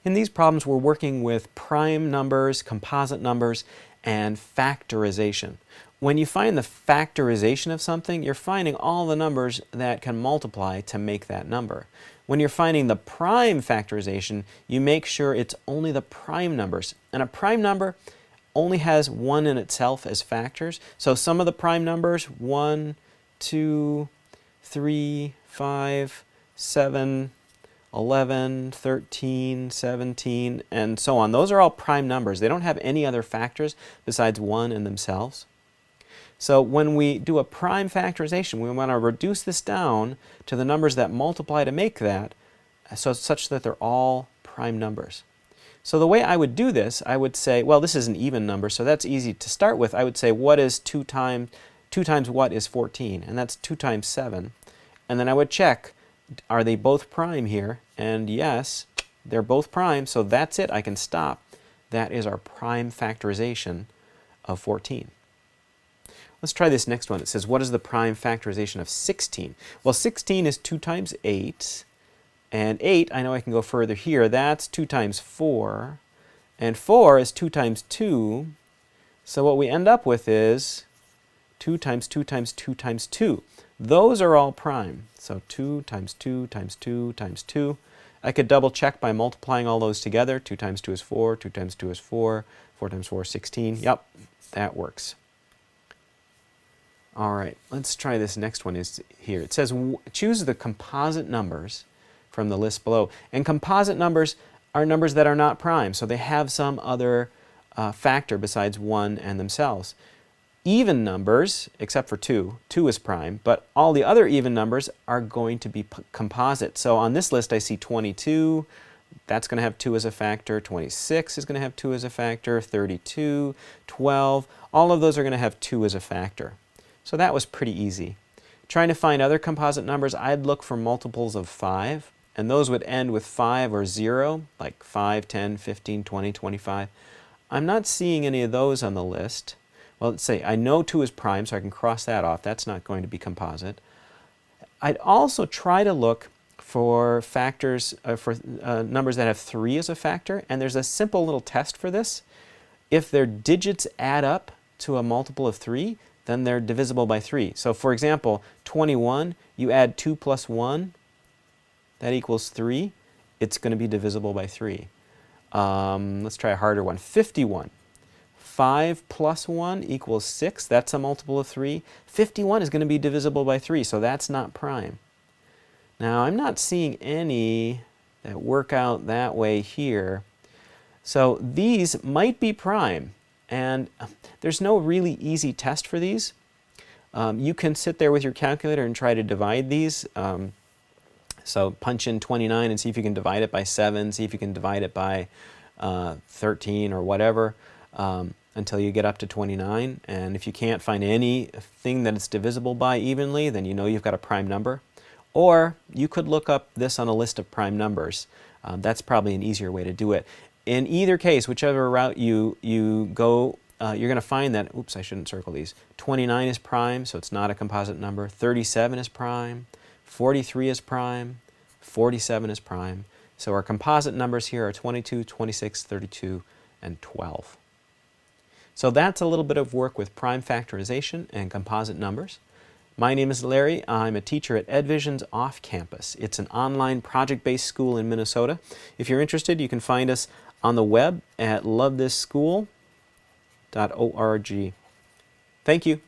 In these problems, we're working with prime numbers, composite numbers, and factorization. When you find the factorization of something, you're finding all the numbers that can multiply to make that number. When you're finding the prime factorization, you make sure it's only the prime numbers. And a prime number only has 1 in itself as factors. So some of the prime numbers, 1, 2, 3, 5, 7, 11, 13, 17, and so on. Those are all prime numbers. They don't have any other factors besides 1 in themselves. So when we do a prime factorization, we want to reduce this down to the numbers that multiply to make that, so such that they're all prime numbers. So the way I would do this, I would say, well, this is an even number, so that's easy to start with. I would say, what is 2 times what is 14? And that's 2 times 7. And then I would check, are they both prime here? And yes, they're both prime, so that's it. I can stop. That is our prime factorization of 14. Let's try this next one. It says, what is the prime factorization of 16? Well, 16 is 2 times 8. And 8, I know I can go further here. That's 2 times 4. And 4 is 2 times 2. So what we end up with is 2 times 2 times 2 times 2. Those are all prime. So 2 times 2 times 2 times 2. I could double check by multiplying all those together. 2 times 2 is 4. 2 times 2 is 4. 4 times 4 is 16. Yep, that works. All right, let's try this next one is here. It says choose the composite numbers from the list below. And composite numbers are numbers that are not prime, so they have some other factor besides 1 and themselves. Even numbers, except for 2, 2 is prime, but all the other even numbers are going to be composite. So on this list I see 22, that's going to have 2 as a factor, 26 is going to have 2 as a factor, 32, 12, all of those are going to have 2 as a factor. So that was pretty easy. Trying to find other composite numbers, I'd look for multiples of 5, and those would end with 5 or 0, like 5, 10, 15, 20, 25. I'm not seeing any of those on the list. Well, let's say I know 2 is prime, so I can cross that off. That's not going to be composite. I'd also try to look for factors, numbers that have 3 as a factor, and there's a simple little test for this. If their digits add up to a multiple of 3, then they're divisible by 3. So for example, 21, you add 2 plus 1, that equals 3. It's going to be divisible by 3. Let's try a harder one. 51. 5 plus 1 equals 6. That's a multiple of 3. 51 is going to be divisible by 3, so that's not prime. Now, I'm not seeing any that work out that way here. So these might be prime. And there's no really easy test for these. You can sit there with your calculator and try to divide these. So punch in 29 and see if you can divide it by 7, see if you can divide it by 13 or whatever until you get up to 29. And if you can't find anything that it's divisible by evenly, then you know you've got a prime number. Or you could look up this on a list of prime numbers. That's probably an easier way to do it. In either case, whichever route you go, you're going to find that, oops, I shouldn't circle these. 29 is prime, so it's not a composite number. 37 is prime. 43 is prime. 47 is prime. So our composite numbers here are 22, 26, 32, and 12. So that's a little bit of work with prime factorization and composite numbers. My name is Larry. I'm a teacher at EdVision's Off Campus. It's an online project-based school in Minnesota. If you're interested, you can find us on the web at lovethischool.org. Thank you.